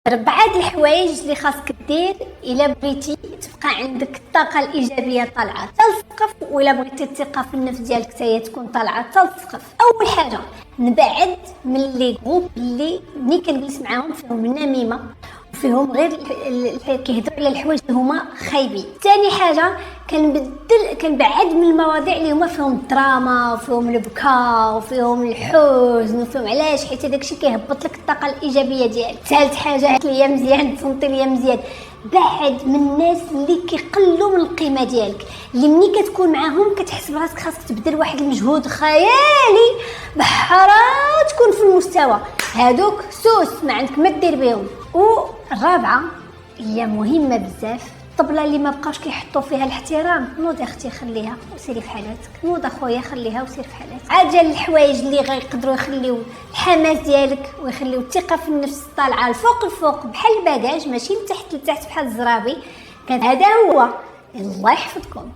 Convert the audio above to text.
4 الحوايج اللي خاصك دير الا بغيتي تبقى عندك الطاقه الايجابيه طالعه حتى السقف، ولا بغيتي الثقه في النفس ديالك حتى هي تكون طالعه حتى السقف. اول حاجه نبعد من لي جروب اللي ملي كنجلس معاهم فيهم النميمه وفيهم غير كيهضروا على الحوايج اللي هما خايبين. ثاني حاجه كنبعد من المواضيع اللي هما فيهم الدراما وفيهم البكاء وفيهم الحزن وفيهم علاش، حيت داكشي كيهبط لك الطاقه الايجابيه ديالك. ثالث حاجه ليا مزيان تصنتي ليا مزيان، بعد من الناس اللي كيقلوا من القيمه ديالك، اللي ملي كتكون معاهم كتحس براسك خاصك تبذل واحد المجهود خيالي بحرا تكون في المستوى. هادوك سوس ما عندك ما دير بهم. والرابعه هي مهمه بزاف، الطبله اللي ما بقاوش كيحطوا فيها الاحترام، نوض اختي خليها وسيري في حالاتك، نوض اخويا خليها وسير في حالاتك. عاد جا الحوايج اللي غيقدروا يخليو الحماس ديالك ويخليو الثقه في النفس طالعه الفوق بحال البداج، ماشي لتحت بحال الزرابي. كان هذا هو. الله يحفظكم.